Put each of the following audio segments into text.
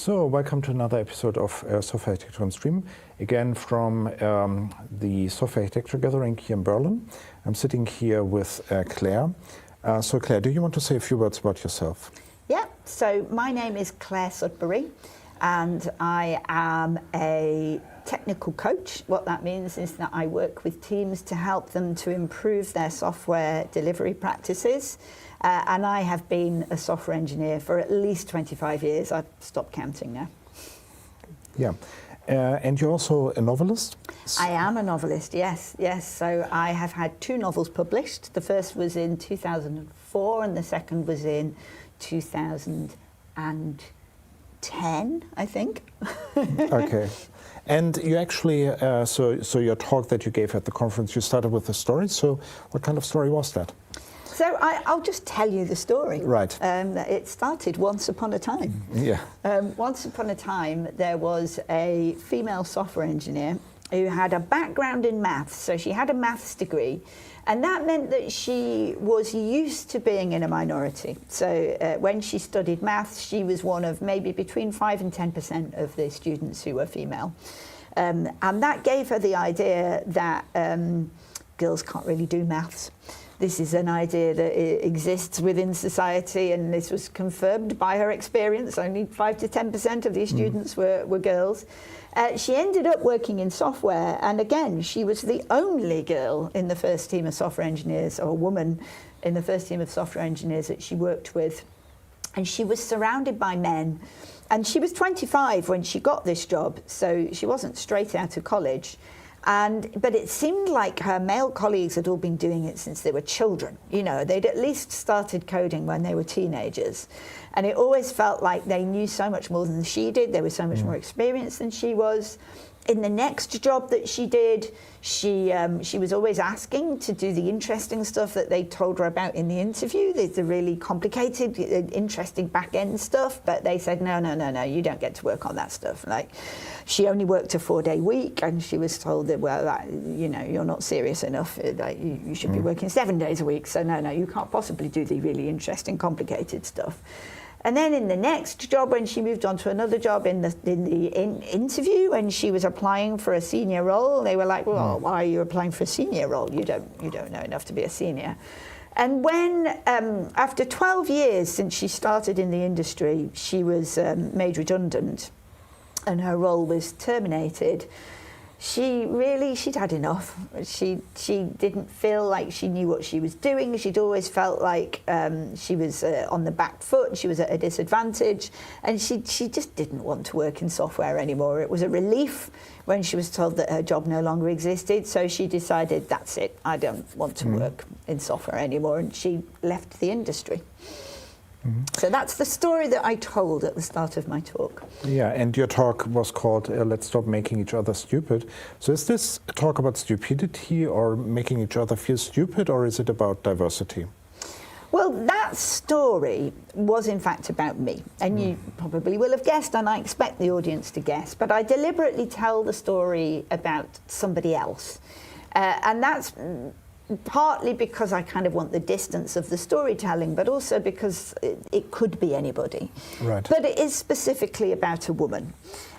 So, welcome to another episode of Software Architecture on Stream, again from the Software Architecture Gathering here in Berlin. I'm sitting here with Clare. So Clare, do you want to say a few words about yourself? Yeah, so my name is Clare Sudbery and I am a technical coach. What that means is that I work with teams to help them to improve their software delivery practices. And I have been a software engineer for at least 25 years. I've stopped counting now. Yeah. And you're also a novelist? I am a novelist, yes. So I have had 2 novels published. The first was in 2004 and the second was in 2010, I think. Okay. And you actually, so your talk that you gave at the conference, you started with a story. So what kind of story was that? So I'll just tell you the story. Right. It started once upon a time. Yeah. Once upon a time, there was a female software engineer who had a background in maths. So she had a maths degree. And that meant that she was used to being in a minority. So when she studied maths, she was one of maybe between 5 and 10% of the students who were female. And that gave her the idea that girls can't really do maths. This is an idea that exists within society, and this was confirmed by her experience. Only 5 to 10% of these students were girls. She ended up working in software, and again, she was the only girl in the first team of software engineers, or woman in the first team of software engineers that she worked with. And she was surrounded by men. And she was 25 when she got this job, so she wasn't straight out of college. But it seemed like her male colleagues had all been doing it since they were children. You know, they'd at least started coding when they were teenagers. And it always felt like they knew so much more than she did. They were so much more experienced than she was. In the next job that she did, she was always asking to do the interesting stuff that they told her about in the interview, the really complicated, interesting back-end stuff, but they said, no, you don't get to work on that stuff. Like, she only worked a 4-day week, and she was told that, well, you know, you're not serious enough, like, you should be working 7 days a week, so no, you can't possibly do the really interesting, complicated stuff. And then in the next job, when she moved on to another job in the interview, when she was applying for a senior role, they were like, well, why are you applying for a senior role? You don't know enough to be a senior. And when, after 12 years since she started in the industry, she was made redundant and her role was terminated, she'd had enough. She didn't feel like she knew what she was doing. She'd always felt like she was on the back foot, she was at a disadvantage, and she just didn't want to work in software anymore. It was a relief when she was told that her job no longer existed, so she decided, that's it, I don't want to work in software anymore, and she left the industry. So that's the story that I told at the start of my talk. Yeah, and your talk was called Let's Stop Making Each Other Stupid. So is this a talk about stupidity or making each other feel stupid, or is it about diversity? Well, that story was in fact about me, and you probably will have guessed, and I expect the audience to guess, but I deliberately tell the story about somebody else. And that's partly because I kind of want the distance of the storytelling, but also because it could be anybody. Right. But it is specifically about a woman.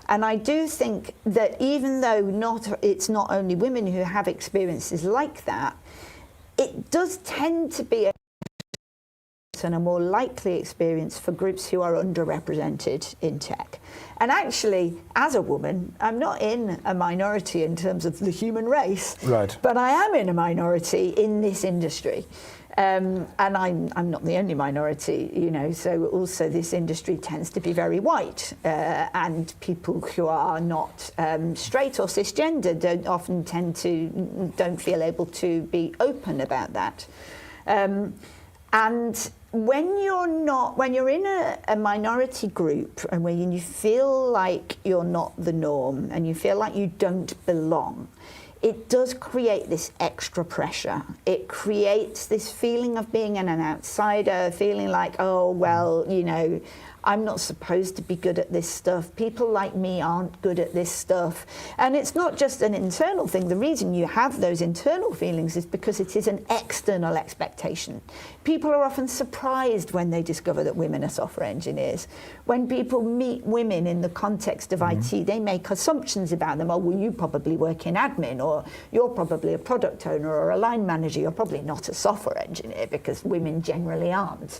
And I do think that even though it's not only women who have experiences like that, it does tend to be a more likely experience for groups who are underrepresented in tech. And actually, as a woman, I'm not in a minority in terms of the human race, right, but I am in a minority in this industry. And I'm not the only minority, you know, so also this industry tends to be very white, and people who are not straight or cisgender don't feel able to be open about that. And when you're in a minority group and when you feel like you're not the norm and you feel like you don't belong, it does create this extra pressure. It creates this feeling of being an outsider, feeling like, oh, well, you know, I'm not supposed to be good at this stuff. People like me aren't good at this stuff. And it's not just an internal thing. The reason you have those internal feelings is because it is an external expectation. People are often surprised when they discover that women are software engineers. When people meet women in the context of IT, they make assumptions about them. Oh, well, you probably work in admin, or you're probably a product owner or a line manager. You're probably not a software engineer, because women generally aren't.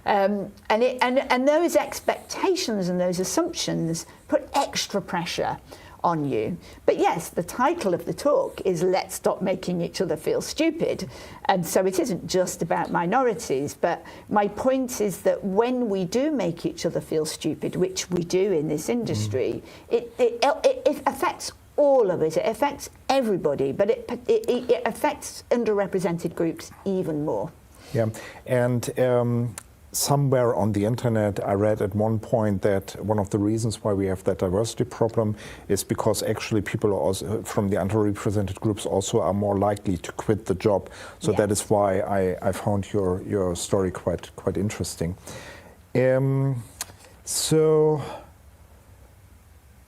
And those expectations and those assumptions put extra pressure on you. But yes, the title of the talk is Let's Stop Making Each Other Feel Stupid. And so it isn't just about minorities, but my point is that when we do make each other feel stupid, which we do in this industry, it affects all of us. It affects everybody, but it affects underrepresented groups even more. Yeah, and somewhere on the internet I read at one point that one of the reasons why we have that diversity problem is because actually people are also, from the underrepresented groups also are more likely to quit the job. So that is why I found your story quite interesting. So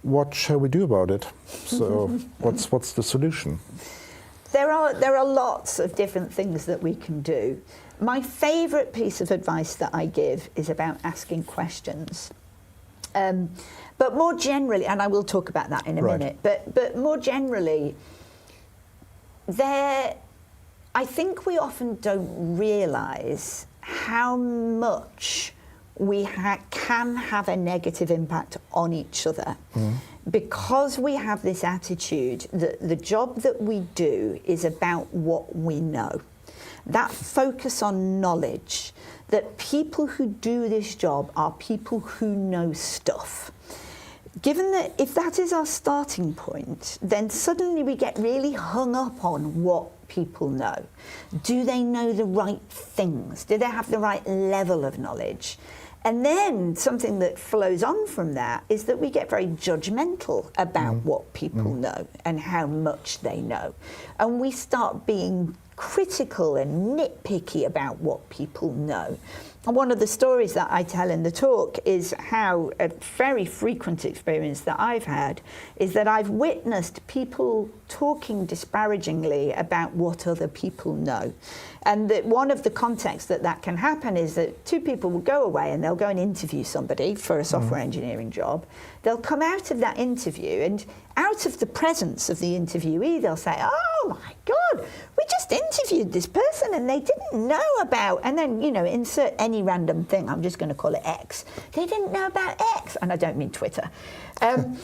what shall we do about it? So what's the solution? There are lots of different things that we can do. My favourite piece of advice that I give is about asking questions. But more generally, and I will talk about that in a minute, but more generally, I think we often don't realise how much we can have a negative impact on each other. Because we have this attitude that the job that we do is about what we know. That focus on knowledge, that people who do this job are people who know stuff. Given that if that is our starting point, then suddenly we get really hung up on what people know. Do they know the right things? Do they have the right level of knowledge? And then something that flows on from that is that we get very judgmental about what people know and how much they know. And we start being critical and nitpicky about what people know. And one of the stories that I tell in the talk is how a very frequent experience that I've had is that I've witnessed people talking disparagingly about what other people know. And that one of the contexts that can happen is that two people will go away and they'll go and interview somebody for a software engineering job. They'll come out of that interview, and out of the presence of the interviewee, they'll say, oh my God, we just interviewed this person and they didn't know about, and then, insert any random thing, I'm just going to call it X. They didn't know about X, and I don't mean Twitter. And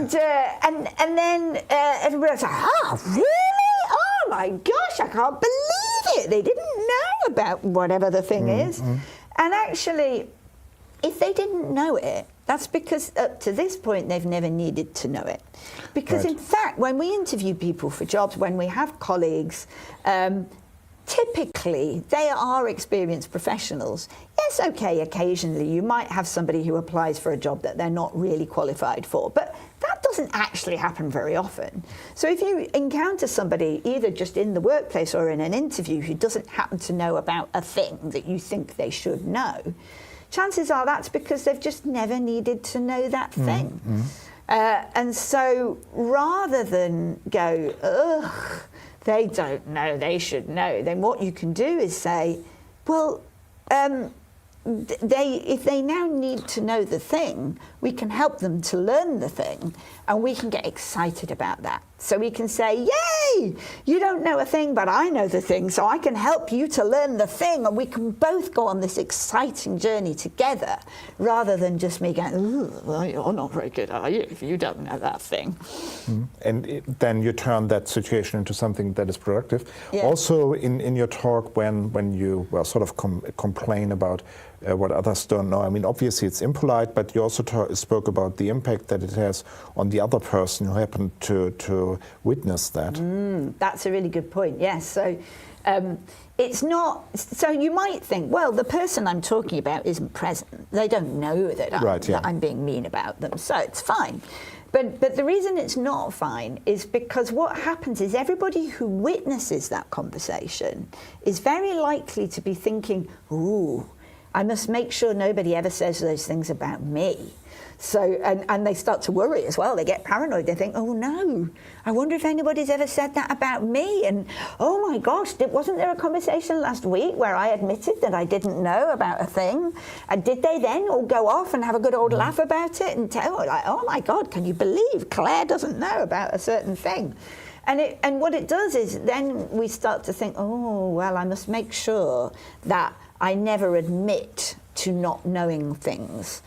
then everybody's like, oh, really? Oh my gosh, I can't believe it. They didn't know about whatever the thing is. And actually, if they didn't know it, that's because up to this point, they've never needed to know it. Because in fact, when we interview people for jobs, when we have colleagues, typically they are experienced professionals. Yes, okay, occasionally you might have somebody who applies for a job that they're not really qualified for, but that doesn't actually happen very often. So if you encounter somebody either just in the workplace or in an interview who doesn't happen to know about a thing that you think they should know, chances are that's because they've just never needed to know that thing. And so rather than go, ugh, they don't know, they should know, then what you can do is say, well, if they now need to know the thing, we can help them to learn the thing, and we can get excited about that. So we can say, yay, you don't know a thing, but I know the thing, so I can help you to learn the thing, and we can both go on this exciting journey together, rather than just me going, well, you're not very good, are you, if you don't know that thing. And then you turn that situation into something that is productive. Yeah. Also, in your talk, when you sort of complain about what others don't know, I mean, obviously it's impolite, but you also spoke about the impact that it has on the other person who happened to witness that. That's a really good point, yes. So it's not, so you might think, well, the person I'm talking about isn't present. They don't know that I'm being mean about them, so it's fine. But the reason it's not fine is because what happens is everybody who witnesses that conversation is very likely to be thinking, ooh, I must make sure nobody ever says those things about me. So, and they start to worry as well. They get paranoid. They think, oh no, I wonder if anybody's ever said that about me. And oh my gosh, wasn't there a conversation last week where I admitted that I didn't know about a thing? And did they then all go off and have a good old laugh about it and tell, like, oh my God, can you believe Claire doesn't know about a certain thing? And what it does is then we start to think, oh, well, I must make sure that I never admit to not knowing things.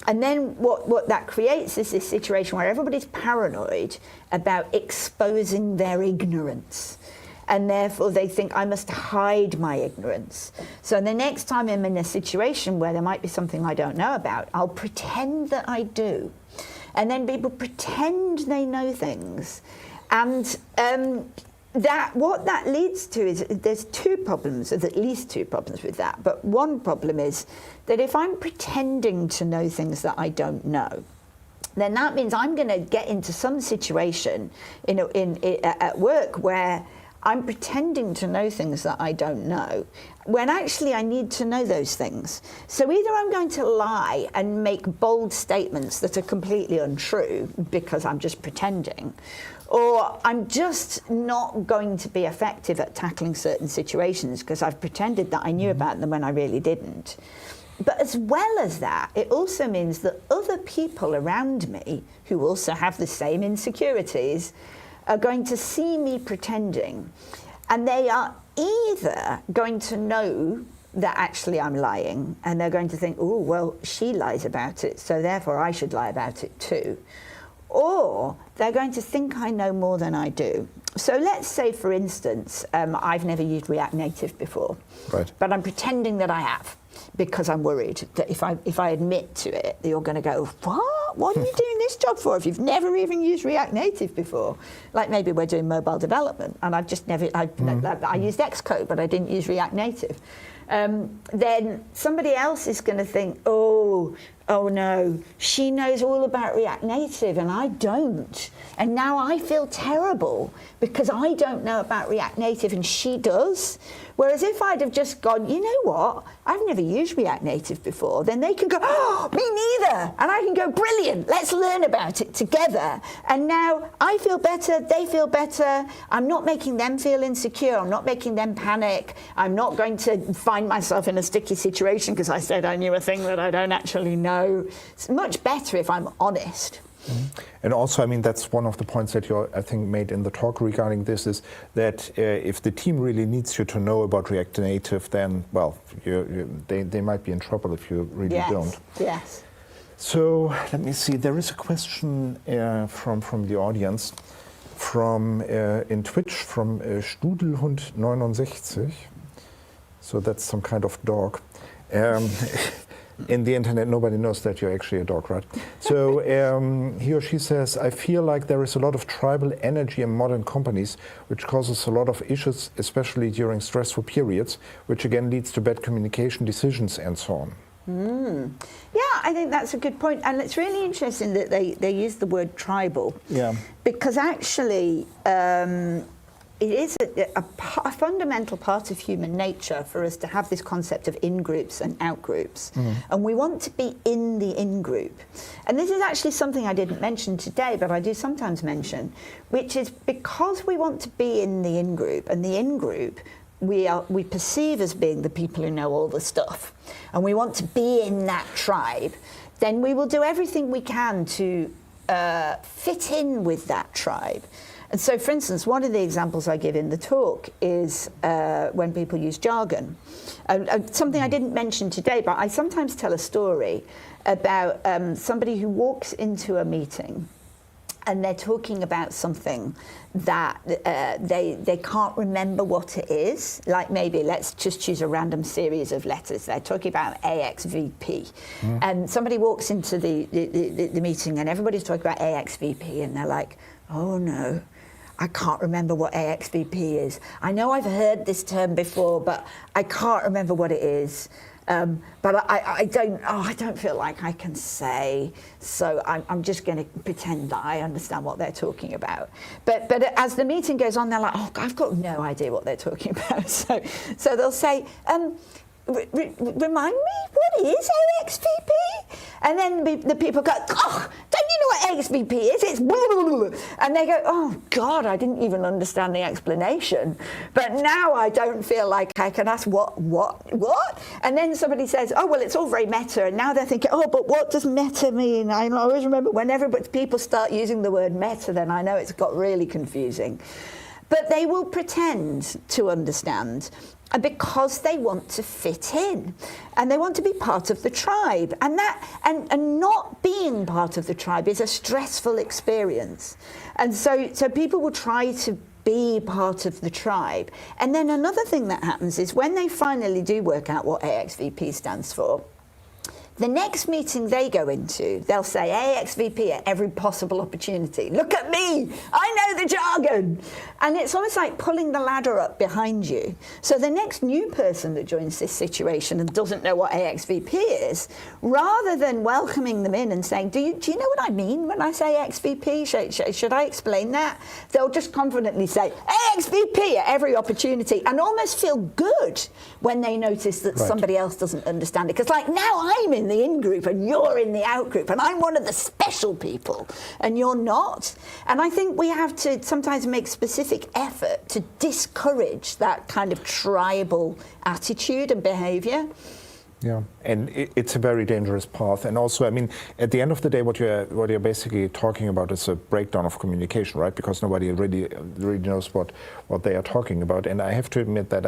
And then what that creates is this situation where everybody's paranoid about exposing their ignorance. And therefore they think, I must hide my ignorance. So the next time I'm in a situation where there might be something I don't know about, I'll pretend that I do. And then people pretend they know things. And what that leads to is there's at least two problems with that. But one problem is that if I'm pretending to know things that I don't know, then that means I'm going to get into some situation at work where I'm pretending to know things that I don't know, when actually I need to know those things. So either I'm going to lie and make bold statements that are completely untrue because I'm just pretending, or I'm just not going to be effective at tackling certain situations because I've pretended that I knew about them when I really didn't. But as well as that, it also means that other people around me who also have the same insecurities are going to see me pretending, and they are either going to know that actually I'm lying, and they're going to think, oh, well, she lies about it, so therefore I should lie about it too. Or they're going to think I know more than I do. So let's say, for instance, I've never used React Native before, right, but I'm pretending that I have because I'm worried that if I admit to it, you're going to go, what are you doing this job for if you've never even used React Native before? Like maybe we're doing mobile development and I've just never, I used Xcode, but I didn't use React Native. Then somebody else is going to think, oh no, she knows all about React Native and I don't. And now I feel terrible because I don't know about React Native and she does. Whereas if I'd have just gone, you know what, I've never used React Native before, then they can go, oh, me neither. And I can go, brilliant, let's learn about it together. And now I feel better, they feel better. I'm not making them feel insecure. I'm not making them panic. I'm not going to find myself in a sticky situation because I said I knew a thing that I don't actually know. It's much better if I'm honest. And also, I mean, that's one of the points that you, I think, made in the talk regarding this, is that if the team really needs you to know about React Native, then, well, they might be in trouble if you really don't. Yes. So let me see. There is a question from the audience, in Twitch, from Studelhund69. So that's some kind of dog. In the internet, nobody knows that you're actually a dog, right? So he or she says, I feel like there is a lot of tribal energy in modern companies, which causes a lot of issues, especially during stressful periods, which again leads to bad communication, decisions, and so on. Yeah, I think that's a good point. And it's really interesting that they use the word tribal. Yeah. Because actually, it is a fundamental part of human nature for us to have this concept of in-groups and out-groups. And we want to be in the in-group. And this is actually something I didn't mention today, but I do sometimes mention, which is because we want to be in the in-group, and the in-group we perceive as being the people who know all the stuff, and we want to be in that tribe, then we will do everything we can to fit in with that tribe. And so, for instance, one of the examples I give in the talk is when people use jargon. Something I didn't mention today, but I sometimes tell a story about somebody who walks into a meeting and they're talking about something that they can't remember what it is. Like maybe, let's just choose a random series of letters. They're talking about AXVP. And somebody walks into the meeting and everybody's talking about AXVP and they're like, oh no, I can't remember what AXVP is. I know I've heard this term before, but I can't remember what it is. But I don't feel like I can say, so I'm just going to pretend that I understand what they're talking about. But as the meeting goes on, they're like, oh, I've got no idea what they're talking about. So they'll say, remind me, what is AXVP? And then the people go, oh, don't you know what AXVP is? It's blah, blah, blah. And they go, oh, God, I didn't even understand the explanation. But now I don't feel like I can ask what? And then somebody says, oh, well, it's all very meta. And now they're thinking, oh, but what does meta mean? I always remember whenever people start using the word meta, then I know it's got really confusing. But they will pretend to understand because they want to fit in and they want to be part of the tribe. And not being part of the tribe is a stressful experience. And so people will try to be part of the tribe. And then another thing that happens is when they finally do work out what AXVP stands for, the next meeting they go into, they'll say AXVP at every possible opportunity. Look at me, I know the jargon. And it's almost like pulling the ladder up behind you. So the next new person that joins this situation and doesn't know what AXVP is, rather than welcoming them in and saying, do you know what I mean when I say AXVP? Should I explain that? They'll just confidently say AXVP at every opportunity and almost feel good when they notice that somebody else doesn't understand it. Because like now I'm in the in-group and you're in the out-group and I'm one of the special people and you're not. And I think we have to sometimes make specific effort to discourage that kind of tribal attitude and behavior. Yeah, and it's a very dangerous path. And also, I mean, at the end of the day, what you're basically talking about is a breakdown of communication, right? Because nobody really knows what they are talking about. And I have to admit that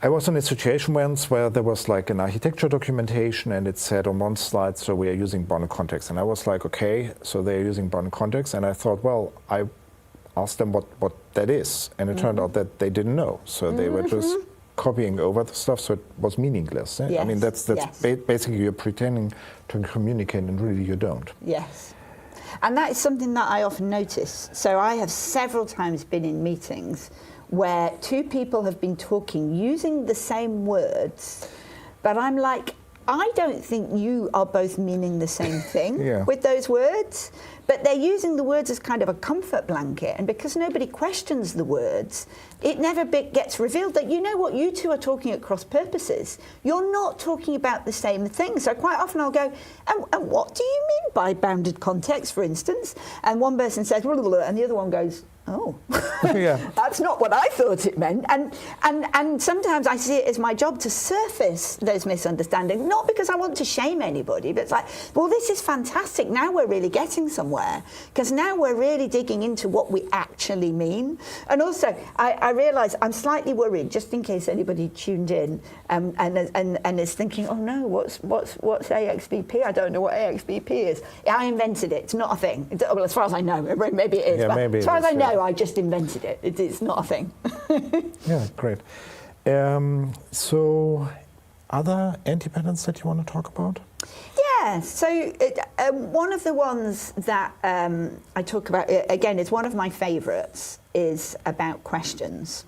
I was in a situation once where there was like an architecture documentation and it said on one slide, so we are using bounded context. And I was like, okay, so they're using bounded context. And I thought, well, I asked them what that is. And it turned out that they didn't know. So they were just copying over the stuff, so it was meaningless. Eh? Yes. I mean, that's basically you're pretending to communicate and really you don't. Yes. And that is something that I often notice. So I have several times been in meetings where two people have been talking using the same words, but I'm like, I don't think you are both meaning the same thing with those words, but they're using the words as kind of a comfort blanket, and because nobody questions the words, it never gets revealed that, you know what, you two are talking at cross purposes. You're not talking about the same thing. So quite often I'll go, and what do you mean by bounded context, for instance? And one person says, blah, blah, blah, and the other one goes, oh, that's not what I thought it meant. And sometimes I see it as my job to surface those misunderstandings, not because I want to shame anybody, but it's like, well, this is fantastic. Now we're really getting somewhere, because now we're really digging into what we actually mean. And also, I realise I'm slightly worried, just in case anybody tuned in and is thinking, oh no, what's AXVP? I don't know what AXVP is. I invented it. It's not a thing. Well, as far as I know, maybe it is. Yeah, but maybe as far as I know, I just invented it. It's not a thing. Yeah, great. So, other anti-patterns that you want to talk about? Yeah, so one of the ones that I talk about, again, it's one of my favourites, is about questions.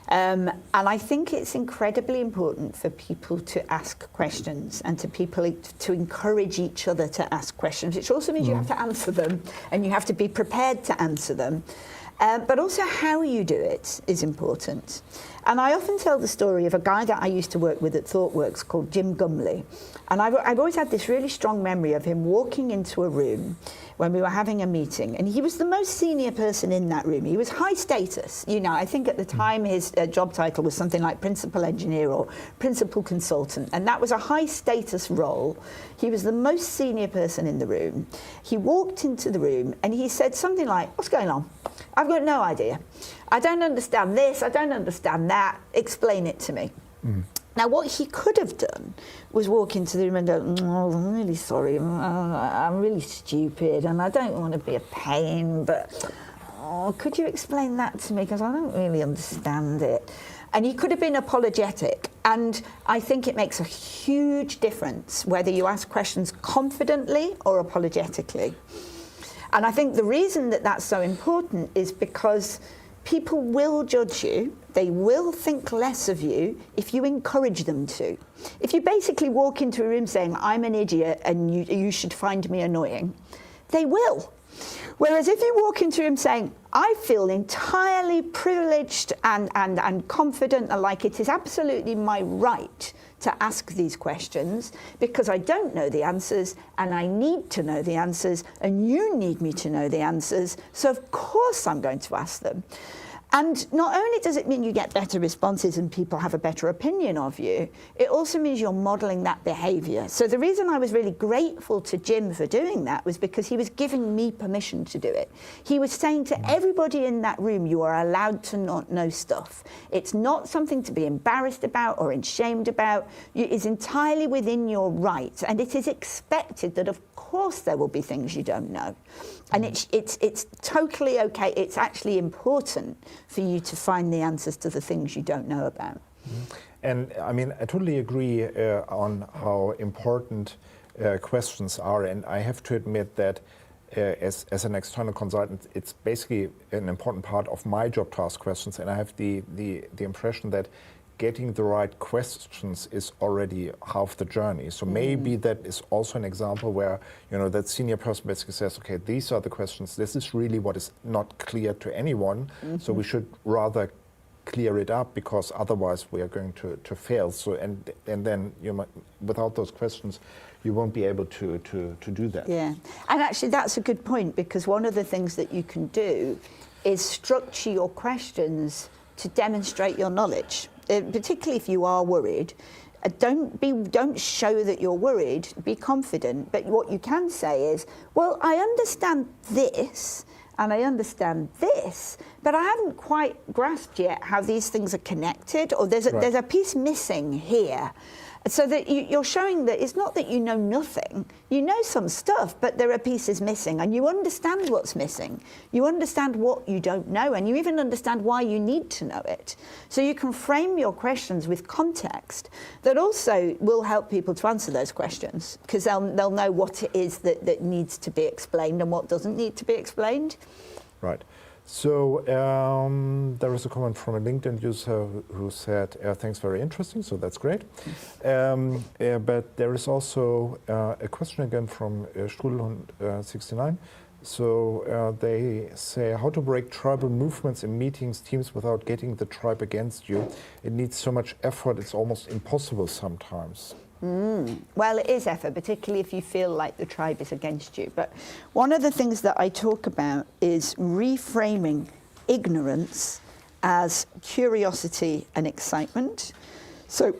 And I think it's incredibly important for people to ask questions and to encourage each other to ask questions, which also means you have to answer them and you have to be prepared to answer them. But also how you do it is important. And I often tell the story of a guy that I used to work with at ThoughtWorks called Jim Gumley. And I've always had this really strong memory of him walking into a room when we were having a meeting. And he was the most senior person in that room. He was high status. You know, I think at the time his job title was something like principal engineer or principal consultant. And that was a high status role. He was the most senior person in the room. He walked into the room and he said something like, what's going on? I've got no idea. I don't understand this. I don't understand that. Explain it to me. Now, what he could have done was walk into the room and go, oh, I'm really sorry, I'm really stupid and I don't want to be a pain, but could you explain that to me because I don't really understand it. And he could have been apologetic. And I think it makes a huge difference whether you ask questions confidently or apologetically. And I think the reason that that's so important is because people will judge you, they will think less of you if you encourage them to. If you basically walk into a room saying, I'm an idiot and you should find me annoying, they will. Whereas if you walk into him saying, I feel entirely privileged and confident, and like it is absolutely my right to ask these questions because I don't know the answers and I need to know the answers and you need me to know the answers, so of course I'm going to ask them. And not only does it mean you get better responses and people have a better opinion of you, it also means you're modelling that behaviour. So the reason I was really grateful to Jim for doing that was because he was giving me permission to do it. He was saying to everybody in that room, you are allowed to not know stuff. It's not something to be embarrassed about or ashamed about. It is entirely within your right. And it is expected that, of course, there will be things you don't know. And it's totally okay. It's actually important for you to find the answers to the things you don't know about. And I mean, I totally agree on how important questions are. And I have to admit that as an external consultant, it's basically an important part of my job to ask questions. And I have the impression that getting the right questions is already half the journey. So maybe that is also an example where, you know, that senior person basically says, okay, these are the questions. This is really what is not clear to anyone. So we should rather clear it up because otherwise we are going to fail. So and then you might, without those questions, you won't be able to do that. Yeah, and actually that's a good point, because one of the things that you can do is structure your questions to demonstrate your knowledge. Particularly if you are worried, don't show that you're worried, be confident, but what you can say is, well, I understand this and I understand this, but I haven't quite grasped yet how these things are connected, or there's a piece missing here. So that you're showing that it's not that you know nothing, you know some stuff, but there are pieces missing, and you understand what's missing. You understand what you don't know, and you even understand why you need to know it. So you can frame your questions with context that also will help people to answer those questions, because they'll know what it is that needs to be explained and what doesn't need to be explained. Right. So there is a comment from a LinkedIn user who said, thanks, very interesting, so that's great. But there is also a question again from Strudelhund69. So they say, how to break tribal movements in meetings, teams without getting the tribe against you. It needs so much effort, it's almost impossible sometimes. Well, it is effort, particularly if you feel like the tribe is against you. But one of the things that I talk about is reframing ignorance as curiosity and excitement. So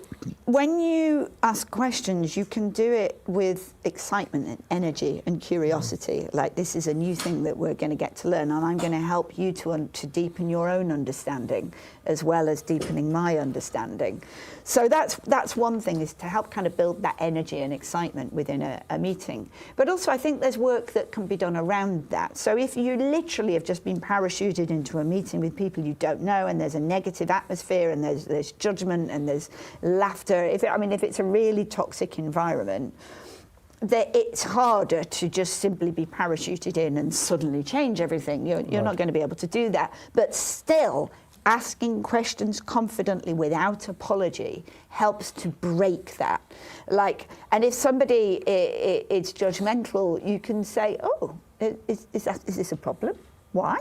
when you ask questions, you can do it with excitement and energy and curiosity. Like, this is a new thing that we're going to get to learn, and I'm going to help you to deepen your own understanding as well as deepening my understanding. So that's one thing, is to help kind of build that energy and excitement within a meeting. But also I think there's work that can be done around that. So if you literally have just been parachuted into a meeting with people you don't know, and there's a negative atmosphere, and there's judgment, and there's laughter, if it's a really toxic environment, that it's harder to just simply be parachuted in and suddenly change everything. You're not going to be able to do that. But still, asking questions confidently without apology helps to break that. And if somebody is judgmental, you can say, oh, is this a problem? Why?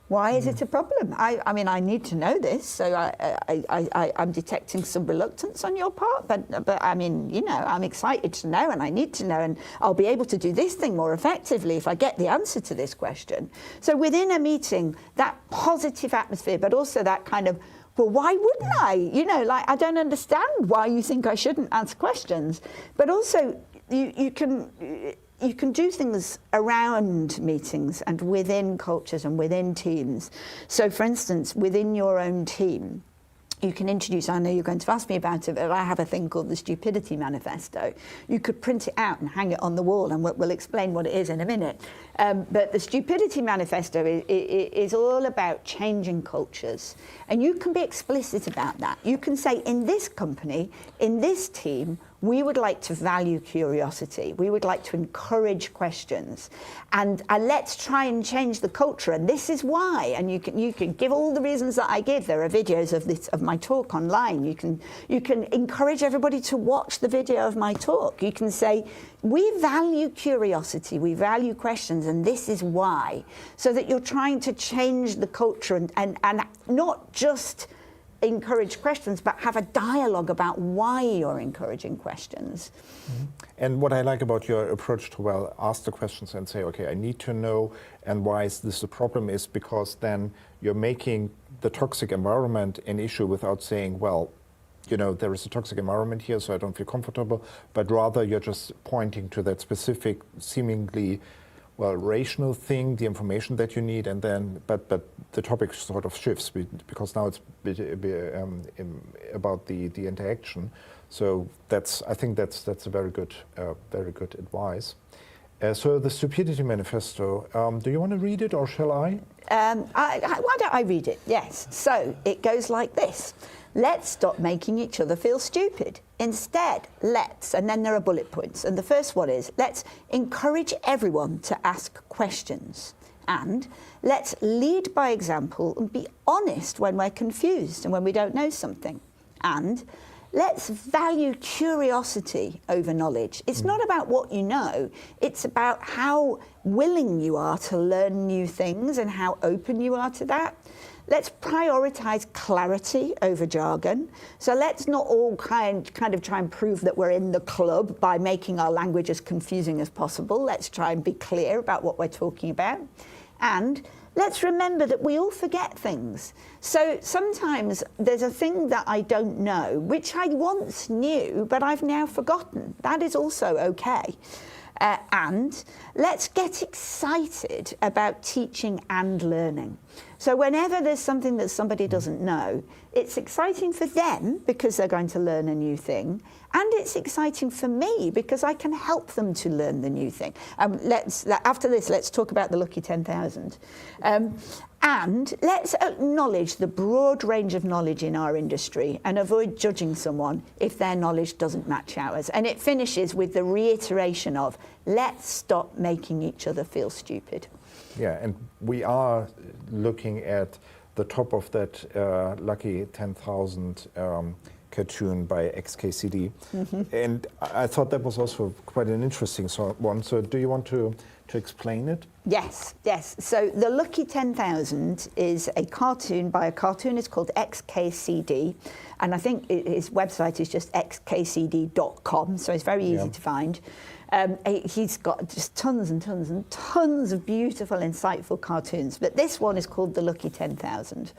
Why is it a problem? I mean, I need to know this, so I'm detecting some reluctance on your part, but I mean, you know, I'm excited to know, and I need to know, and I'll be able to do this thing more effectively if I get the answer to this question. So within a meeting, that positive atmosphere, but also that kind of, well, why wouldn't I? You know, like, I don't understand why you think I shouldn't ask questions. But also, you can do things around meetings and within cultures and within teams. So, for instance, within your own team, you can introduce, I know you're going to ask me about it, but I have a thing called the Stupidity Manifesto. You could print it out and hang it on the wall, and we'll explain what it is in a minute. But the Stupidity Manifesto is all about changing cultures. And you can be explicit about that. You can say, in this company, in this team, we would like to value curiosity. We would like to encourage questions. And let's try and change the culture. And this is why. And you can give all the reasons that I give. There are videos of my talk online. You can encourage everybody to watch the video of my talk. You can say, we value curiosity, we value questions, and this is why. So that you're trying to change the culture and not just encourage questions, but have a dialogue about why you're encouraging questions. Mm-hmm. And what I like about your approach to, well, ask the questions and say, okay, I need to know, and why is this a problem, is because then you're making the toxic environment an issue without saying, well, you know, there is a toxic environment here, so I don't feel comfortable, but rather you're just pointing to that specific, seemingly, well, rational thing, the information that you need, and then, but the topic sort of shifts because now it's about the interaction. So I think that's a very good advice. So the Stupidity Manifesto, do you want to read it or shall I? Why don't I read it? Yes. So it goes like this. Let's stop making each other feel stupid. Instead, let's, and then there are bullet points. And the first one is, let's encourage everyone to ask questions. And let's lead by example and be honest when we're confused and when we don't know something. And let's value curiosity over knowledge. It's not about what you know, it's about how willing you are to learn new things and how open you are to that. Let's prioritize clarity over jargon. So let's not all kind of try and prove that we're in the club by making our language as confusing as possible. Let's try and be clear about what we're talking about. And let's remember that we all forget things. So sometimes there's a thing that I don't know, which I once knew, but I've now forgotten. That is also okay. And let's get excited about teaching and learning. So whenever there's something that somebody doesn't know, it's exciting for them because they're going to learn a new thing, and it's exciting for me because I can help them to learn the new thing. After this, let's talk about the Lucky 10,000. And let's acknowledge the broad range of knowledge in our industry and avoid judging someone if their knowledge doesn't match ours. And it finishes with the reiteration of, let's stop making each other feel stupid. Yeah, and we are looking at the top of that Lucky 10,000 cartoon by XKCD. Mm-hmm. And I thought that was also quite an interesting one. So do you want to explain it? Yes. So the Lucky 10,000 is a cartoon by a cartoonist called XKCD. And I think his website is just xkcd.com. So it's very easy to find. He's got just tons and tons and tons of beautiful, insightful cartoons. But this one is called the Lucky 10,000.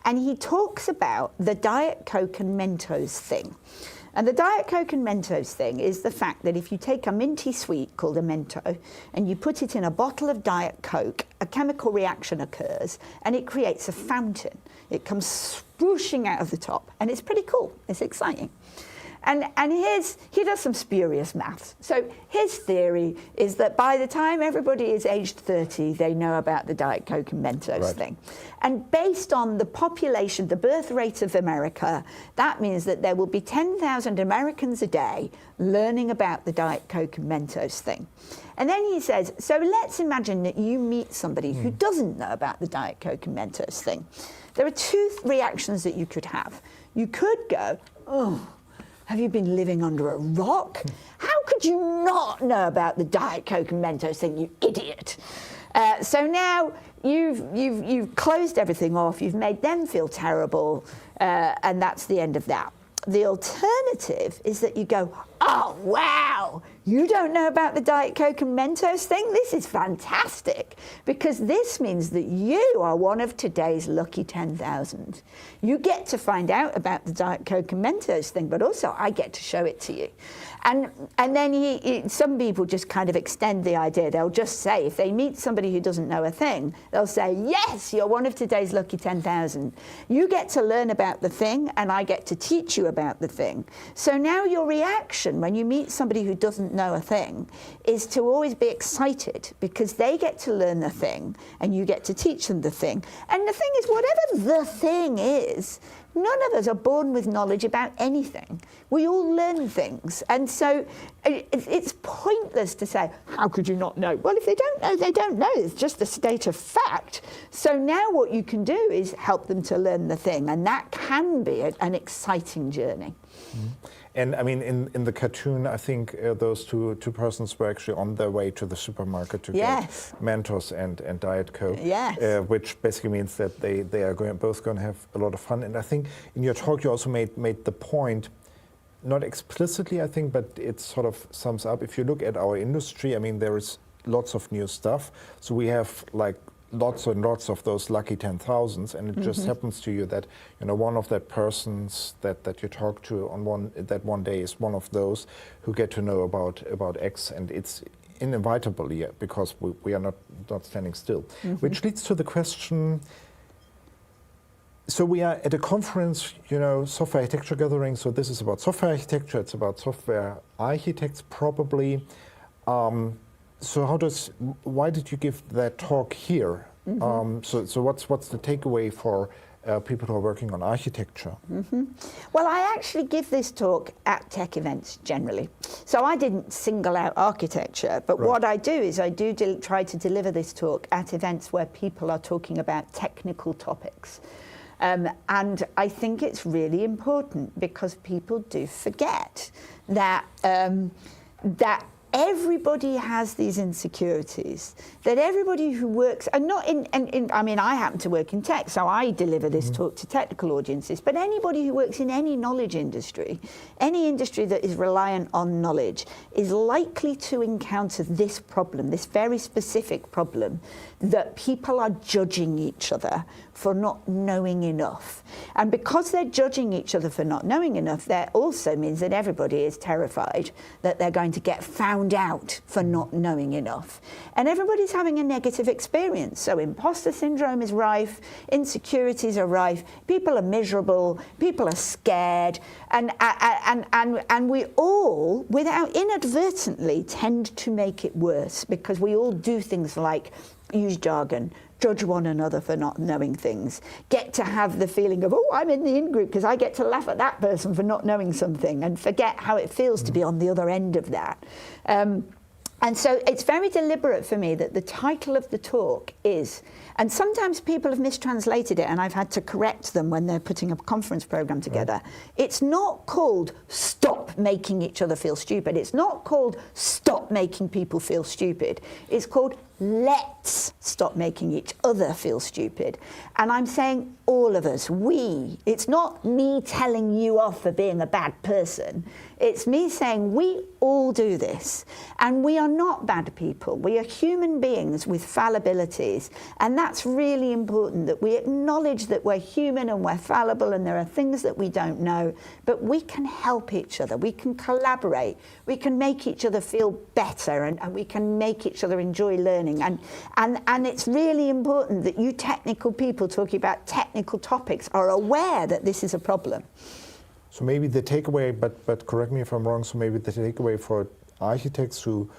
And he talks about the Diet Coke and Mentos thing. And the Diet Coke and Mentos thing is the fact that if you take a minty sweet called a Mento and you put it in a bottle of Diet Coke, a chemical reaction occurs and it creates a fountain. It comes swooshing out of the top, and it's pretty cool. It's exciting. And he does some spurious maths. So his theory is that by the time everybody is aged 30, they know about the Diet Coke and Mentos thing. And based on the population, the birth rate of America, that means that there will be 10,000 Americans a day learning about the Diet Coke and Mentos thing. And then he says, so let's imagine that you meet somebody who doesn't know about the Diet Coke and Mentos thing. There are two reactions that you could have. You could go, oh, have you been living under a rock? How could you not know about the Diet Coke and Mentos thing, you idiot? So now you've closed everything off, you've made them feel terrible, and that's the end of that. The alternative is that you go, oh, wow, you don't know about the Diet Coke and Mentos thing? This is fantastic, because this means that you are one of today's lucky 10,000. You get to find out about the Diet Coke and Mentos thing, but also I get to show it to you. And then some people just kind of extend the idea. They'll just say, if they meet somebody who doesn't know a thing, they'll say, yes, you're one of today's lucky 10,000. You get to learn about the thing, and I get to teach you about the thing. So now your reaction when you meet somebody who doesn't know a thing is to always be excited, because they get to learn the thing, and you get to teach them the thing. And the thing is, whatever the thing is, None of us are born with knowledge about anything. We all learn things. And so it's pointless to say, how could you not know? Well, if they don't know, they don't know. It's just a state of fact. So now what you can do is help them to learn the thing. And that can be an exciting journey. Mm-hmm. And I mean, in the cartoon, I think those two persons were actually on their way to the supermarket to get Mentos and Diet Coke, which basically means that they are both going to have a lot of fun. And I think in your talk you also made the point, not explicitly I think, but it sort of sums up. If you look at our industry, I mean, there is lots of new stuff. So we have like lots and lots of those lucky 10,000s, and it just happens to you that one of that persons that you talk to on one day is one of those who get to know about X, and it's inevitably because we are not standing still. Which leads to the question. So we are at a conference, software architecture gathering. So this is about software architecture. It's about software architects probably. So why did you give that talk here? So what's the takeaway for people who are working on architecture? Well, I actually give this talk at tech events generally. So I didn't single out architecture, but what I do is I do try to deliver this talk at events where people are talking about technical topics. And I think it's really important because people do forget that everybody has these insecurities, that everybody who works, and not I mean, I happen to work in tech, so I deliver this talk to technical audiences, but anybody who works in any knowledge industry, any industry that is reliant on knowledge, is likely to encounter this problem, this very specific problem, that people are judging each other for not knowing enough. And because they're judging each other for not knowing enough, that also means that everybody is terrified that they're going to get found out for not knowing enough. And everybody's having a negative experience. So imposter syndrome is rife, insecurities are rife, people are miserable, people are scared, and we all, without inadvertently, tend to make it worse because we all do things like use jargon, judge one another for not knowing things, get to have the feeling of, oh, I'm in the in-group because I get to laugh at that person for not knowing something, and forget how it feels to be on the other end of that. And so it's very deliberate for me that the title of the talk is, and sometimes people have mistranslated it and I've had to correct them when they're putting a conference program together. It's not called Stop Making Each Other Feel Stupid. It's not called Stop Making People Feel Stupid. It's called Let's Stop Making Each Other Feel Stupid. And I'm saying all of us, it's not me telling you off for being a bad person. It's me saying we all do this, and we are not bad people. We are human beings with fallibilities, and that's really important, that we acknowledge that we're human and we're fallible and there are things that we don't know, but we can help each other, we can collaborate, we can make each other feel better, and we can make each other enjoy learning. And it's really important that you technical people talking about technical topics are aware that this is a problem. So maybe the takeaway, but correct me if I'm wrong, so maybe the takeaway for architects who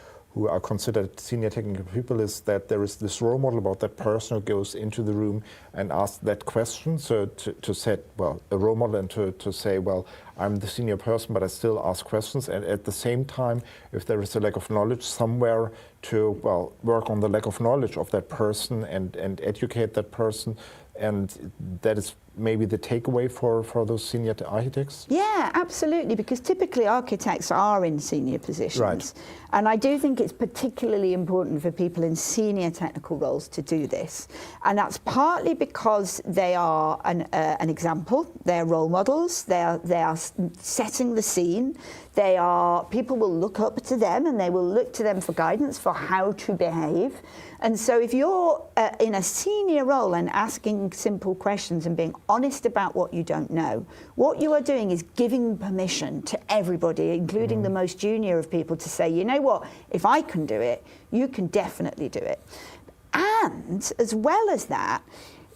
are considered senior technical people is that there is this role model about that person who goes into the room and asks that question. So to set, well, a role model and to say, well, I'm the senior person, but I still ask questions. And at the same time, if there is a lack of knowledge somewhere, to, well, work on the lack of knowledge of that person and educate that person. And that is maybe the takeaway for those senior architects? Yeah, absolutely, because typically architects are in senior positions. Right. And I do think it's particularly important for people in senior technical roles to do this. And that's partly because they are an example, they're role models, they are setting the scene, people will look up to them and they will look to them for guidance for how to behave. And so if you're in a senior role and asking simple questions and being honest about what you don't know, what you are doing is giving permission to everybody, including the most junior of people, to say, you know what, if I can do it, you can definitely do it. And as well as that,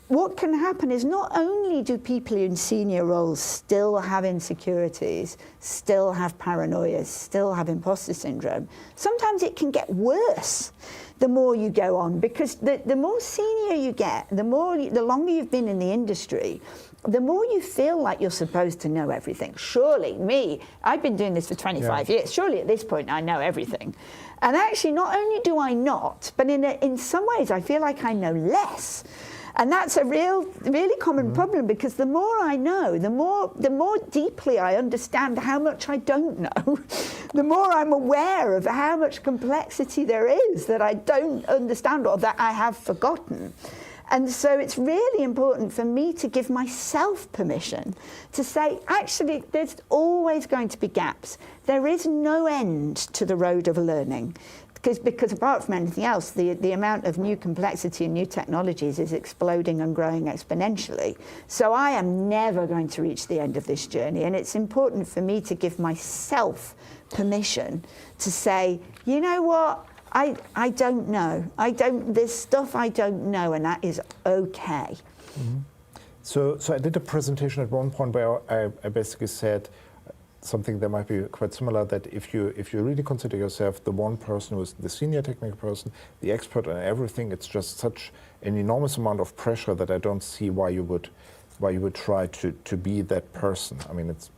what can happen is not only do people in senior roles still have insecurities, still have paranoias, still have imposter syndrome, sometimes it can get worse the more you go on, because the more senior you get, the longer you've been in the industry, the more you feel like you're supposed to know everything. Surely, I've been doing this for 25 years. Surely at this point I know everything. And actually, not only do I not, but in some ways I feel like I know less. And that's a really common problem, because the more I know, the more deeply I understand how much I don't know, the more I'm aware of how much complexity there is that I don't understand or that I have forgotten. And so it's really important for me to give myself permission to say, actually, there's always going to be gaps. There is no end to the road of learning. Because apart from anything else, the amount of new complexity and new technologies is exploding and growing exponentially. So I am never going to reach the end of this journey. And it's important for me to give myself permission to say, you know what? I don't know. There's stuff I don't know, and that is okay. Mm-hmm. So I did a presentation at one point where I basically said something that might be quite similar, that if you really consider yourself the one person who is the senior technical person, the expert on everything, it's just such an enormous amount of pressure that I don't see why you would try to be that person. I mean, it's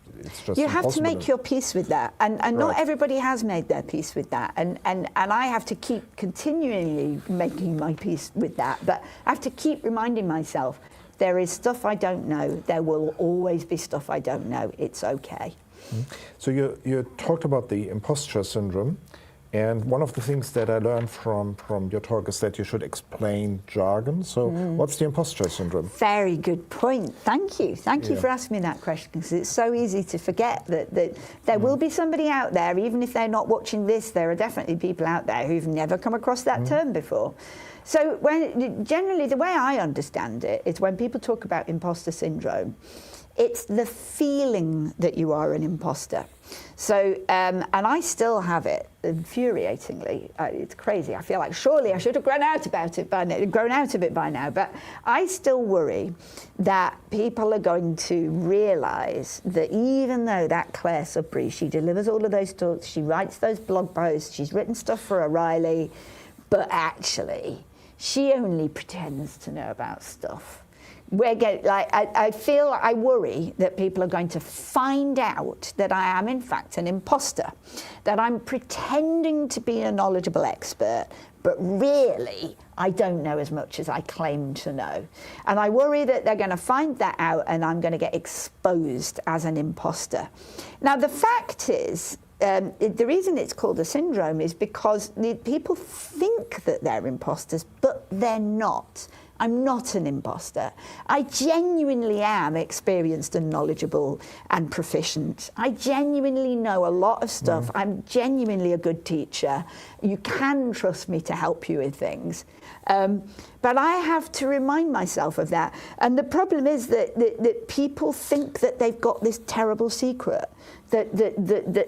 just you have to make your peace with that, and right. Not everybody has made their peace with that, and I have to keep continually making my peace with that, but I have to keep reminding myself there is stuff I don't know, there will always be stuff I don't know, it's okay. Mm-hmm. So you talked about the imposter syndrome, and one of the things that I learned from your talk is that you should explain jargon. So what's the imposter syndrome? Very good point. Thank you. Thank you for asking me that question, because it's so easy to forget that there will be somebody out there, even if they're not watching this, there are definitely people out there who've never come across that term before. So generally the way I understand it is when people talk about imposter syndrome, it's the feeling that you are an imposter. So, and I still have it, infuriatingly. It's crazy. I feel like surely I should have grown out of it by now. But I still worry that people are going to realise that even though that Clare Sudbery, she delivers all of those talks, she writes those blog posts, she's written stuff for O'Reilly, but actually, she only pretends to know about stuff. I worry that people are going to find out that I am in fact an imposter, that I'm pretending to be a knowledgeable expert, but really I don't know as much as I claim to know. And I worry that they're going to find that out and I'm going to get exposed as an imposter. Now the fact is, the reason it's called a syndrome is because people think that they're imposters, but they're not. I'm not an imposter. I genuinely am experienced and knowledgeable and proficient. I genuinely know a lot of stuff. I'm genuinely a good teacher. You can trust me to help you with things. But I have to remind myself of that. And the problem is that people think that they've got this terrible secret, that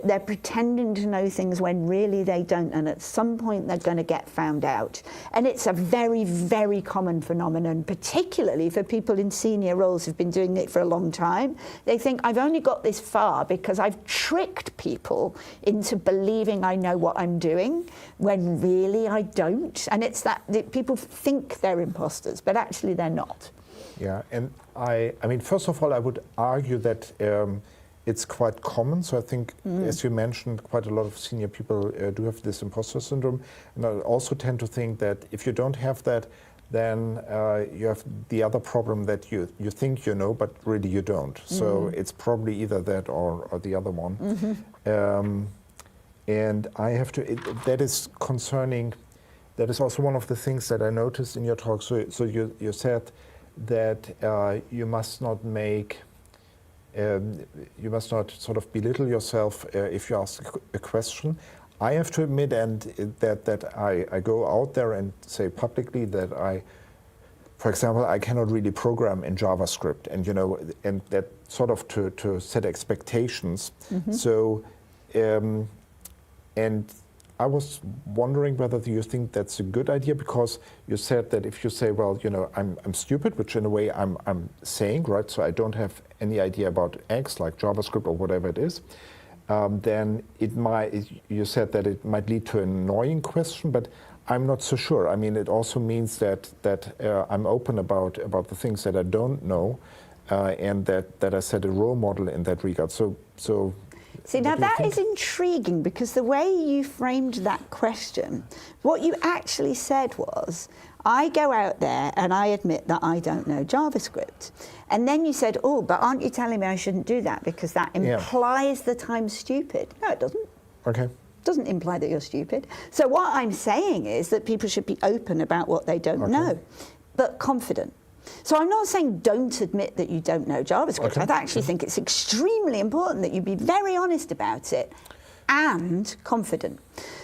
they're pretending to know things when really they don't, and at some point they're going to get found out. And it's a very, very common phenomenon, particularly for people in senior roles who've been doing it for a long time. They think, I've only got this far because I've tricked people into believing I know what I'm doing, when really I don't. And it's that people think they're imposters, but actually they're not. Yeah, and I mean, first of all, I would argue that it's quite common. So I think, as you mentioned, quite a lot of senior people do have this imposter syndrome. And I also tend to think that if you don't have that, then you have the other problem that you think you know, but really you don't. So it's probably either that or the other one. And I have to, that is concerning, that is also one of the things that I noticed in your talk. So you said that you must not make, you must not sort of belittle yourself if you ask a question. I have to admit, and that I go out there and say publicly that for example, I cannot really program in JavaScript, and and that sort of to set expectations. So, and I was wondering whether you think that's a good idea, because you said that if you say, well, I'm stupid, which in a way I'm saying, right? So I don't have any idea about X, like JavaScript or whatever it is. Then you said that it might lead to an annoying question, but I'm not so sure. I mean, it also means that I'm open about the things that I don't know, and that I set a role model in that regard. So See, now that is intriguing, because the way you framed that question, what you actually said was, I go out there and I admit that I don't know JavaScript. And then you said, oh, but aren't you telling me I shouldn't do that because that implies that I'm stupid? No, it doesn't. Okay. Doesn't imply that you're stupid. So what I'm saying is that people should be open about what they don't know, but confident. So I'm not saying don't admit that you don't know JavaScript. I actually think it's extremely important that you be very honest about it and confident.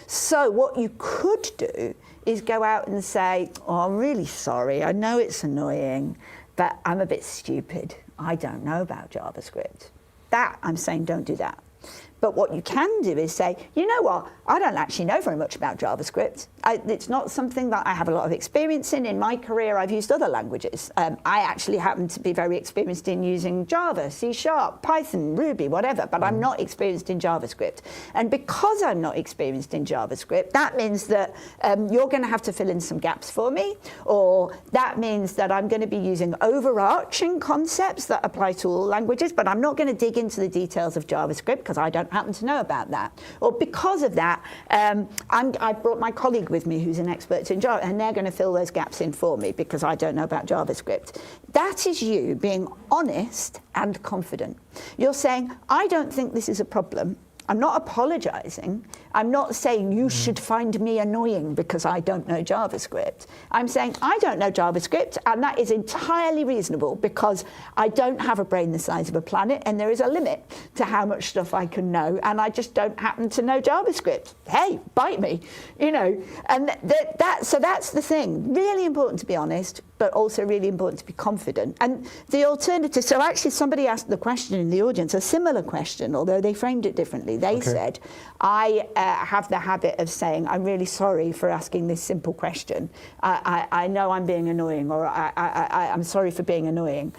So what you could do is go out and say, oh, I'm really sorry, I know it's annoying, but I'm a bit stupid. I don't know about JavaScript. That, I'm saying, don't do that. But what you can do is say, you know what, I don't actually know very much about JavaScript. It's not something that I have a lot of experience in. In my career, I've used other languages. I actually happen to be very experienced in using Java, C#, Python, Ruby, whatever, but I'm not experienced in JavaScript. And because I'm not experienced in JavaScript, that means that you're going to have to fill in some gaps for me, or that means that I'm going to be using overarching concepts that apply to all languages, but I'm not going to dig into the details of JavaScript because I don't happen to know about that. Or because of that, I brought my colleague with me who's an expert in Java, and they're going to fill those gaps in for me because I don't know about JavaScript. That is you being honest and confident. You're saying, I don't think this is a problem. I'm not apologizing. I'm not saying you should find me annoying because I don't know JavaScript. I'm saying I don't know JavaScript, and that is entirely reasonable because I don't have a brain the size of a planet, and there is a limit to how much stuff I can know, and I just don't happen to know JavaScript. Hey, bite me, you know. And so that's the thing. Really important to be honest, but also really important to be confident. And the alternative, so actually somebody asked the question in the audience, a similar question, although they framed it differently. They said, I have the habit of saying, I'm really sorry for asking this simple question. I know I'm being annoying, or I'm sorry for being annoying.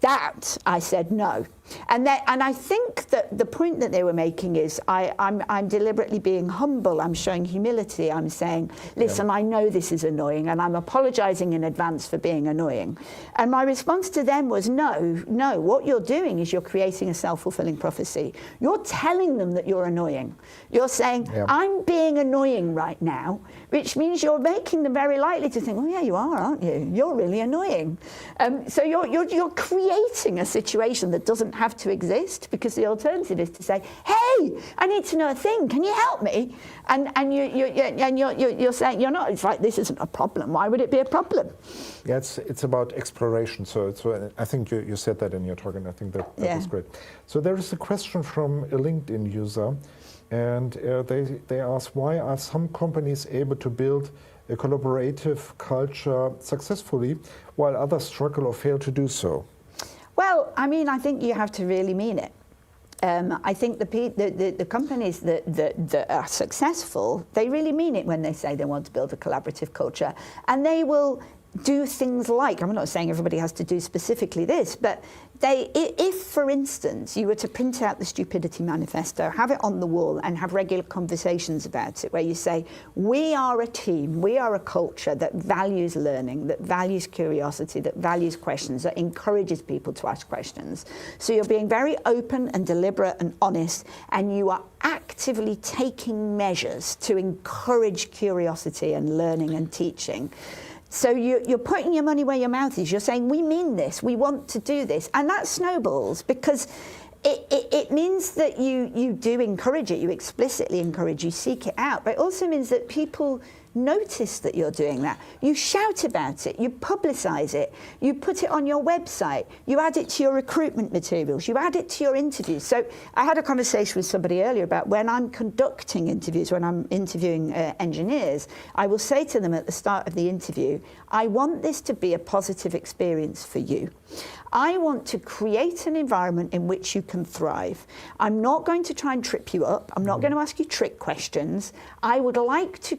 That, I said, no. And I think that the point that they were making is I'm deliberately being humble. I'm showing humility. I'm saying, listen, I know this is annoying, and I'm apologizing in advance for being annoying. And my response to them was, no, what you're doing is you're creating a self-fulfilling prophecy. You're telling them that you're annoying. You're saying, I'm being annoying right now, which means you're making them very likely to think, oh yeah, you are, aren't you? You're really annoying. So you're creating a situation that doesn't have to exist, because the alternative is to say, hey, I need to know a thing, can you help me? And you're saying, you're not, it's like, this isn't a problem. Why would it be a problem? Yeah, it's about exploration. So I think you said that in your talk, and I think that was great. So there is a question from a LinkedIn user, and they ask, why are some companies able to build a collaborative culture successfully while others struggle or fail to do so? Well, I mean, I think you have to really mean it. I think the companies that are successful, they really mean it when they say they want to build a collaborative culture. And they will do things like, I'm not saying everybody has to do specifically this, but if, for instance, you were to print out the Stupidity Manifesto, have it on the wall, and have regular conversations about it, where you say, we are a team, we are a culture that values learning, that values curiosity, that values questions, that encourages people to ask questions. So you're being very open and deliberate and honest, and you are actively taking measures to encourage curiosity and learning and teaching. So you're putting your money where your mouth is. You're saying, we mean this, we want to do this. And that snowballs, because it means that you do encourage it, you explicitly encourage, you seek it out. But it also means that people notice that you're doing that. You shout about it, you publicize it, you put it on your website, you add it to your recruitment materials, you add it to your interviews. So I had a conversation with somebody earlier about when I'm conducting interviews, when I'm interviewing engineers, I will say to them at the start of the interview, I want this to be a positive experience for you. I want to create an environment in which you can thrive. I'm not going to try and trip you up. I'm not going to ask you trick questions. I would like to,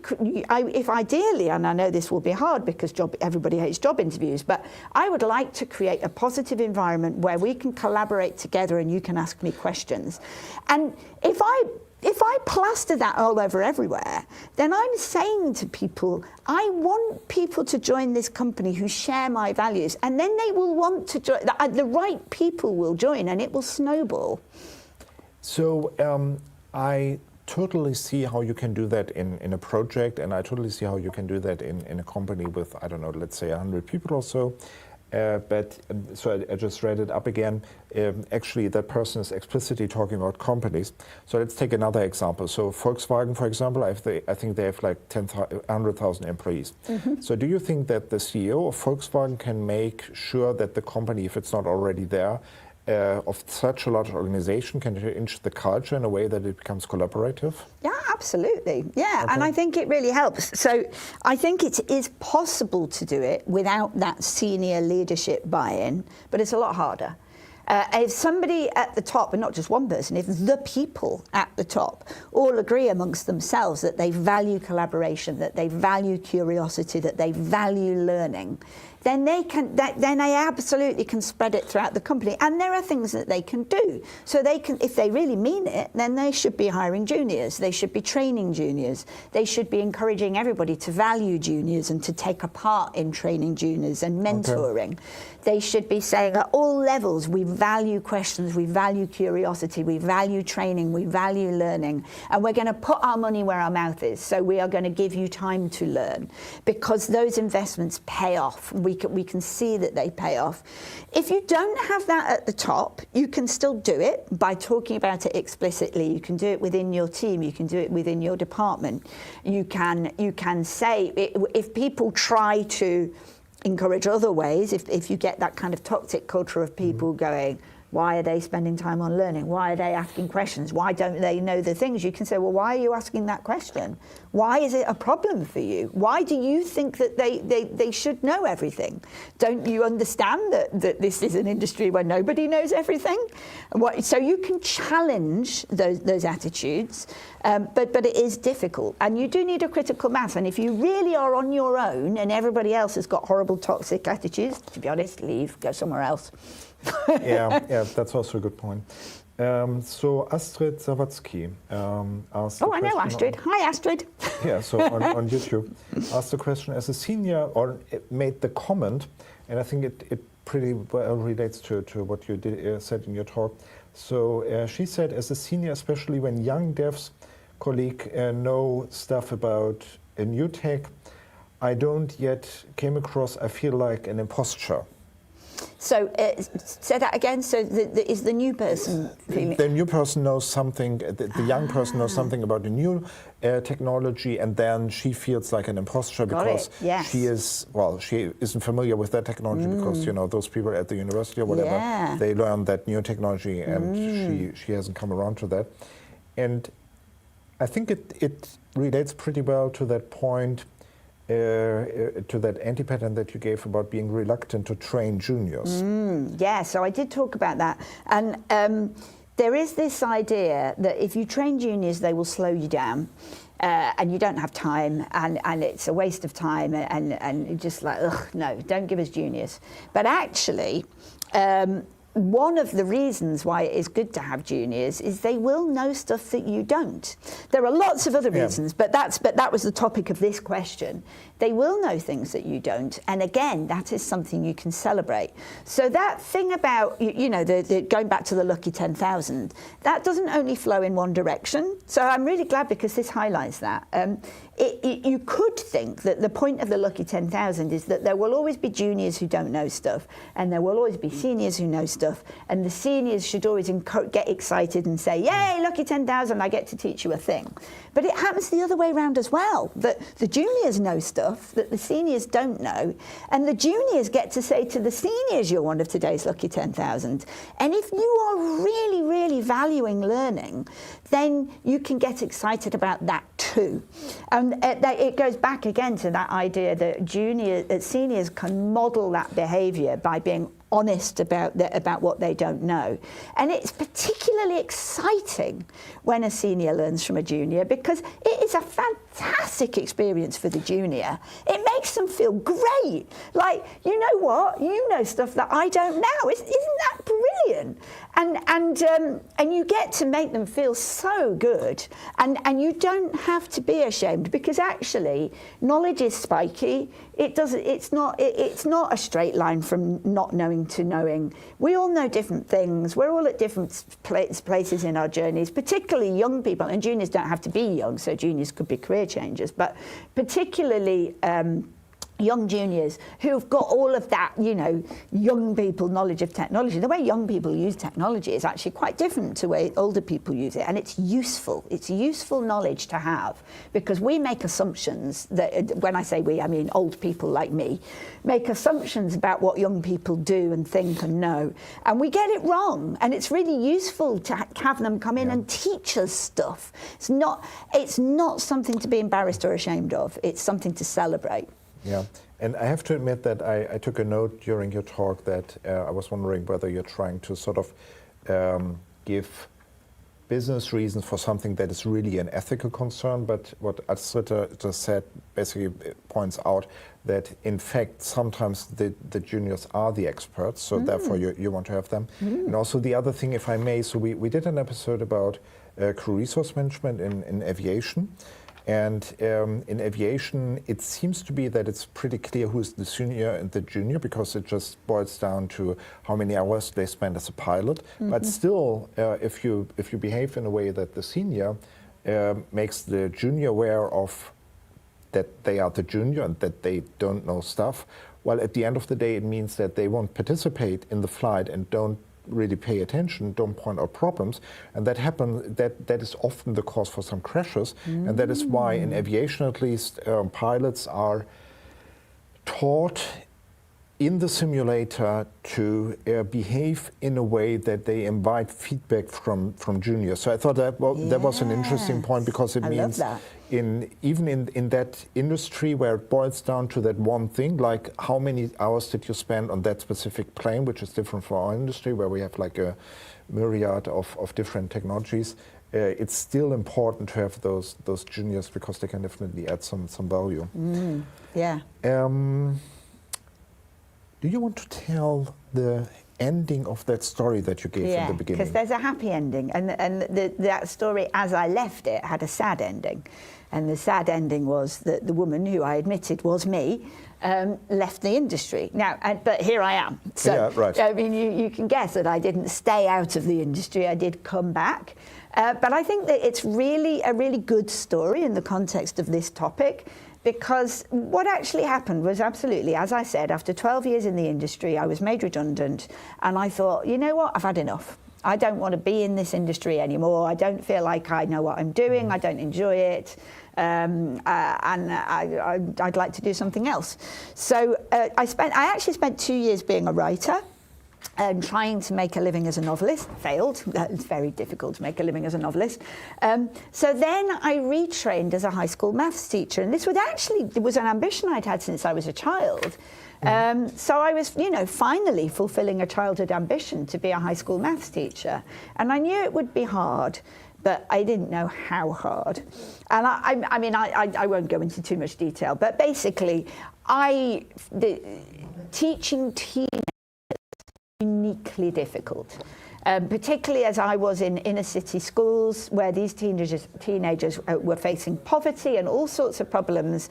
if ideally, and I know this will be hard because everybody hates job interviews, but I would like to create a positive environment where we can collaborate together and you can ask me questions. And if I if I plaster that all over everywhere, then I'm saying to people, I want people to join this company who share my values, and then they will want to join. The right people will join, and it will snowball. So I totally see how you can do that in a project, and I totally see how you can do that in a company with, I don't know, let's say 100 people or so. So I just read it up again. Actually, that person is explicitly talking about companies. So let's take another example. So Volkswagen, for example, I think they have like 100,000 employees. Mm-hmm. So do you think that the CEO of Volkswagen can make sure that the company, if it's not already there, of such a large organization can change the culture in a way that it becomes collaborative? Yeah, absolutely. Yeah, okay. And I think it really helps. So I think it is possible to do it without that senior leadership buy-in, but it's a lot harder. If somebody at the top, and not just one person, if the people at the top all agree amongst themselves that they value collaboration, that they value curiosity, that they value learning, then they absolutely can spread it throughout the company. And there are things that they can do. So they can, if they really mean it, then they should be hiring juniors. They should be training juniors. They should be encouraging everybody to value juniors and to take a part in training juniors and mentoring. Okay. They should be saying at all levels, we value questions, we value curiosity, we value training, we value learning, and we're going to put our money where our mouth is. So we are going to give you time to learn, because those investments pay off. We can see that they pay off. If you don't have that at the top, you can still do it by talking about it explicitly. You can do it within your team. You can do it within your department. You can say, if people try to encourage other ways, if you get that kind of toxic culture of people going, why are they spending time on learning? Why are they asking questions? Why don't they know the things? You can say, well, why are you asking that question? Why is it a problem for you? Why do you think that they should know everything? Don't you understand that this is an industry where nobody knows everything? So you can challenge those attitudes, but it is difficult. And you do need a critical mass. And if you really are on your own and everybody else has got horrible toxic attitudes, to be honest, leave, go somewhere else. yeah, that's also a good point. So Astrid Zawadzki asked. Oh, I know Astrid. Hi, Astrid. Yeah, so on YouTube, asked the question as a senior, or made the comment, and I think it pretty well relates to what you said in your talk. So she said, as a senior, especially when young devs colleague know stuff about a new tech, I don't yet came across, I feel like an imposture. So say that again. So is the new person feeling? The new person knows something. The young person knows something about the new technology, and then she feels like an imposter because she isn't familiar with that technology because those people at the university or whatever they learned that new technology, and she hasn't come around to that. And I think it relates pretty well to that point. To that anti-pattern that you gave about being reluctant to train juniors. Yeah, so I did talk about that. And there is this idea that if you train juniors, they will slow you down. And you don't have time, and it's a waste of time, and you're just like, ugh, no, don't give us juniors. But actually, one of the reasons why it is good to have juniors is they will know stuff that you don't. There are lots of other reasons, but that was the topic of this question. They will know things that you don't, and again, that is something you can celebrate. So that thing about going back to the lucky 10,000, that doesn't only flow in one direction. So I'm really glad because this highlights that. You could think that the point of the lucky 10,000 is that there will always be juniors who don't know stuff, and there will always be seniors who know stuff, and the seniors should always get excited and say, yay, lucky 10,000, I get to teach you a thing. But it happens the other way around as well, that the juniors know stuff that the seniors don't know, and the juniors get to say to the seniors, you're one of today's lucky 10,000. And if you are really, really valuing learning, then you can get excited about that too. And it goes back again to that idea that seniors can model that behaviour by being honest about what they don't know. And it's particularly exciting when a senior learns from a junior, because it is a fantastic experience for the junior. It makes them feel great. Like, you know what? You know stuff that I don't know. Isn't that brilliant? And you get to make them feel so good, and you don't have to be ashamed, because actually knowledge is spiky. It's not a straight line from not knowing to knowing. We all know different things. We're all at different places in our journeys, particularly young people, and juniors don't have to be young, so juniors could be career changers, but particularly young juniors who've got all of that, young people knowledge of technology. The way young people use technology is actually quite different to the way older people use it, and it's useful. It's useful knowledge to have, because we make assumptions that, when I say we, I mean old people like me, make assumptions about what young people do and think and know, and we get it wrong. And it's really useful to have them come in and teach us stuff. It's not something to be embarrassed or ashamed of. It's something to celebrate. Yeah, and I have to admit that I took a note during your talk that I was wondering whether you're trying to sort of give business reasons for something that is really an ethical concern, but what Astrid just said basically points out that in fact sometimes the juniors are the experts, so therefore you want to have them. And also the other thing, if I may, so we did an episode about crew resource management in aviation. And in aviation, it seems to be that it's pretty clear who's the senior and the junior, because it just boils down to how many hours they spend as a pilot. But still, if you behave in a way that the senior makes the junior aware of that they are the junior and that they don't know stuff, well, at the end of the day, it means that they won't participate in the flight and don't really pay attention, don't point out problems, and that is often the cause for some crashes. And that is why in aviation, at least, pilots are taught in the simulator to behave in a way that they invite feedback from juniors. So I thought that was an interesting point, because it means even in that industry where it boils down to that one thing, like how many hours did you spend on that specific plane, which is different from our industry where we have like a myriad of different technologies. It's still important to have those juniors, because they can definitely add some value. Yeah. Do you want to tell the ending of that story that you gave in the beginning? Because there's a happy ending, and that story, as I left it, had a sad ending. And the sad ending was that the woman, who I admitted was me, left the industry. Now, but here I am. So, yeah, right. I mean, you can guess that I didn't stay out of the industry. I did come back. But I think that it's really a really good story in the context of this topic, because what actually happened was, absolutely, as I said, after 12 years in the industry, I was made redundant, and I thought, you know what, I've had enough. I don't want to be in this industry anymore. I don't feel like I know what I'm doing. I don't enjoy it. And I'd like to do something else. So I actually spent 2 years being a writer and trying to make a living as a novelist. Failed. It's very difficult to make a living as a novelist. So then I retrained as a high school maths teacher, and this was an ambition I'd had since I was a child. So I was, finally fulfilling a childhood ambition to be a high school maths teacher, and I knew it would be hard, but I didn't know how hard. And I won't go into too much detail, but basically, teaching teenagers uniquely difficult, particularly as I was in inner city schools where these teenagers were facing poverty and all sorts of problems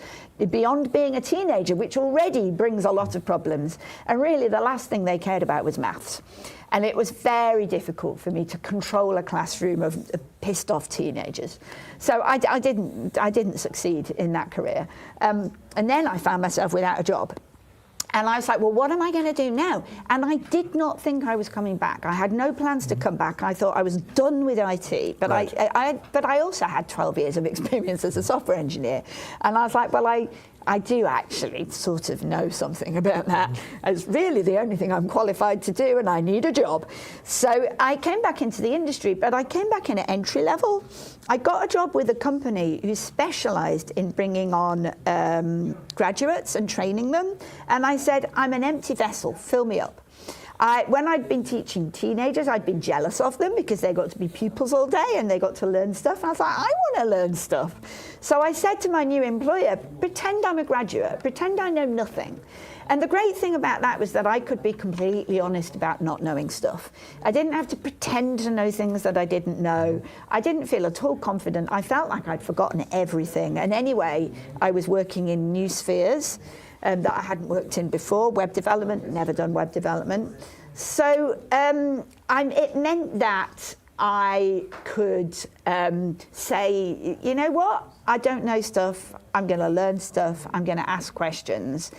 beyond being a teenager, which already brings a lot of problems. And really the last thing they cared about was maths. And it was very difficult for me to control a classroom of pissed off teenagers. So I didn't succeed in that career. And then I found myself without a job. And I was like, well, what am I going to do now? And I did not think I was coming back. I had no plans to come back. I thought I was done with IT. But right. But I also had 12 years of experience as a software engineer. And I was like, well, I do actually sort of know something about that. It's really the only thing I'm qualified to do, and I need a job. So I came back into the industry, but I came back in at entry level. I got a job with a company who specialized in bringing on graduates and training them. And I said, I'm an empty vessel, fill me up. When I'd been teaching teenagers, I'd been jealous of them because they got to be pupils all day and they got to learn stuff. And I was like, I want to learn stuff. So I said to my new employer, pretend I'm a graduate, pretend I know nothing. And the great thing about that was that I could be completely honest about not knowing stuff. I didn't have to pretend to know things that I didn't know. I didn't feel at all confident. I felt like I'd forgotten everything. And anyway, I was working in new spheres that I hadn't worked in before, web development, never done web development. So it meant that I could say, you know what, I don't know stuff, I'm going to learn stuff, I'm going to ask questions.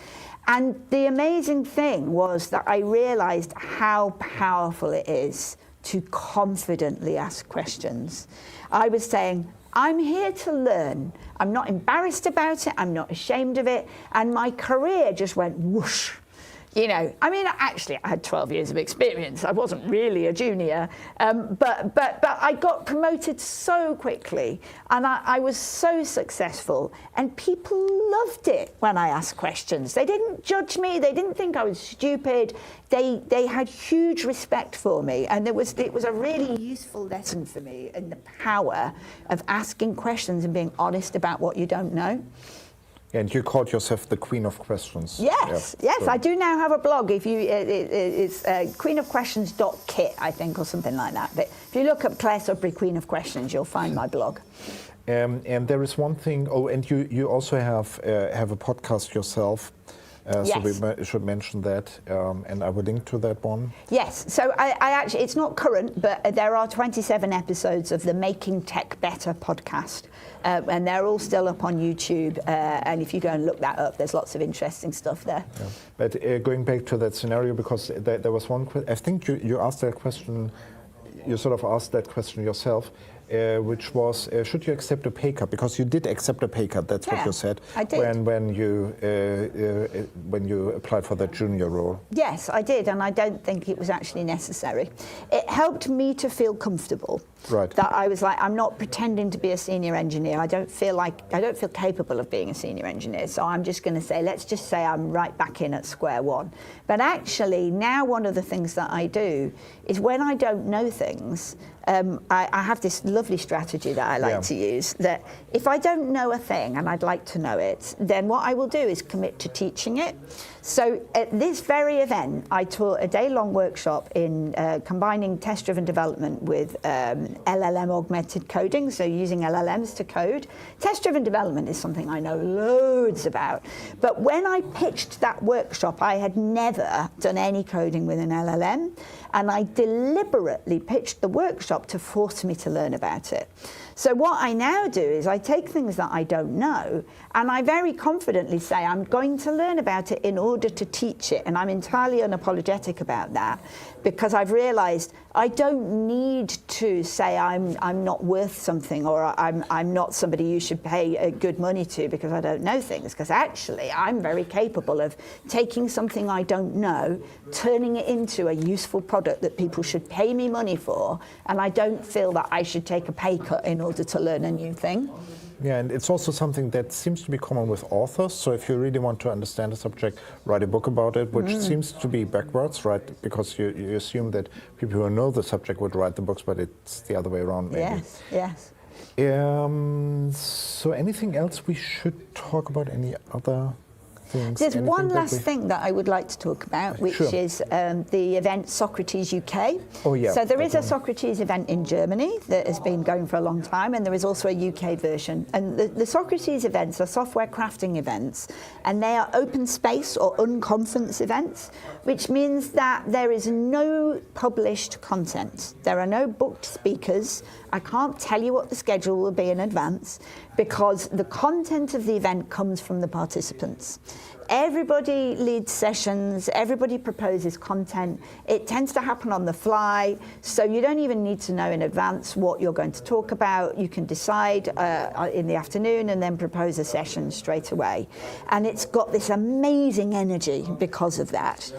And the amazing thing was that I realized how powerful it is to confidently ask questions. I was saying, I'm here to learn. I'm not embarrassed about it. I'm not ashamed of it. And my career just went whoosh. You know, I mean, actually, I had 12 years of experience. I wasn't really a junior, but I got promoted so quickly, and I was so successful, and people loved it when I asked questions. They didn't judge me. They didn't think I was stupid. They had huge respect for me, and it was a really useful lesson for me in the power of asking questions and being honest about what you don't know. And you called yourself the Queen of Questions. Yes, yeah, yes, so. I do now have a blog. If you, it's queenofquestions.kit, I think, or something like that. But if you look up Clare Sudbery, Queen of Questions, you'll find my blog. And there is one thing. Oh, and you also have a podcast yourself. Yes. So we should mention that, and I will link to that one. Yes, so I actually, it's not current, but there are 27 episodes of the Making Tech Better podcast, and they're all still up on YouTube, and if you go and look that up, there's lots of interesting stuff there. Yeah. But going back to that scenario, because there was one, I think you asked that question, you sort of asked that question yourself, which was, should you accept a pay cut? Because you did accept a pay cut. That's what you said. I did. When you applied for that junior role. Yes, I did, and I don't think it was actually necessary. It helped me to feel comfortable. Right. That I was like, I'm not pretending to be a senior engineer. I don't feel capable of being a senior engineer. So I'm just going to say, let's just say I'm right back in at square one. But actually, now one of the things that I do is when I don't know things, I have this lovely strategy that I like to use, that if I don't know a thing and I'd like to know it, then what I will do is commit to teaching it. So at this very event, I taught a day-long workshop in combining test-driven development with LLM augmented coding, so using LLMs to code. Test-driven development is something I know loads about. But when I pitched that workshop, I had never done any coding with an LLM, and I deliberately pitched the workshop to force me to learn about it. So what I now do is I take things that I don't know, and I very confidently say I'm going to learn about it in order to teach it, and I'm entirely unapologetic about that, because I've realized I don't need to say I'm not worth something, or I'm not somebody you should pay good money to because I don't know things, because actually I'm very capable of taking something I don't know, turning it into a useful product that people should pay me money for, and I don't feel that I should take a pay cut in order to learn a new thing. Yeah, and it's also something that seems to be common with authors. So if you really want to understand a subject, write a book about it, which seems to be backwards, right? Because you assume that people who know the subject would write the books, but it's the other way around, maybe. Yes, yes. So anything else we should talk about? Any other things? There's one last thing that I would like to talk about, which is the event Socrates UK. Oh, yeah. So there is a Socrates event in Germany that has been going for a long time, and there is also a UK version. And the Socrates events are software crafting events, and they are open space or unconference events, which means that there is no published content. There are no booked speakers. I can't tell you what the schedule will be in advance, because the content of the event comes from the participants. Everybody leads sessions, everybody proposes content. It tends to happen on the fly, so you don't even need to know in advance what you're going to talk about. You can decide in the afternoon and then propose a session straight away. And it's got this amazing energy because of that.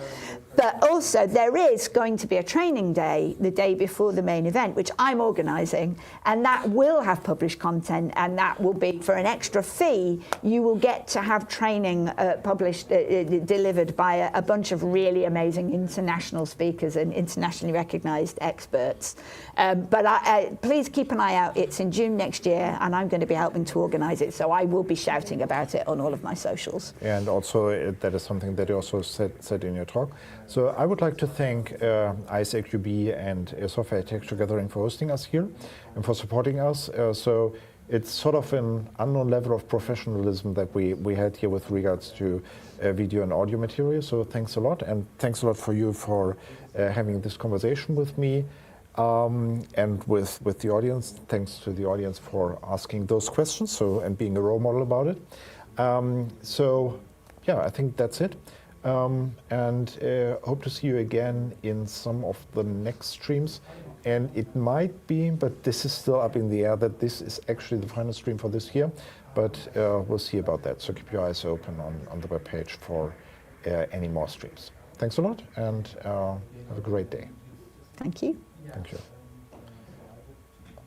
But also there is going to be a training day the day before the main event, which I'm organising, and that will have published content, and that will be for an extra fee. You will get to have training published, delivered by a bunch of really amazing international speakers and internationally recognised experts. But please keep an eye out. It's in June next year, and I'm going to be helping to organise it, so I will be shouting about it on all of my socials. And also, that is something that you also said in your talk. So I would like to thank ISAQB and Software Architecture Gathering for hosting us here and for supporting us. So it's sort of an unknown level of professionalism that we had here with regards to video and audio material. So thanks a lot, and thanks a lot for you for having this conversation with me. And with the audience, thanks to the audience for asking those questions and being a role model about it. So yeah, I think that's it. And hope to see you again in some of the next streams. And it might be, but this is still up in the air, that this is actually the final stream for this year. But we'll see about that. So keep your eyes open on the webpage for any more streams. Thanks a lot, and have a great day. Thank you. Thank you.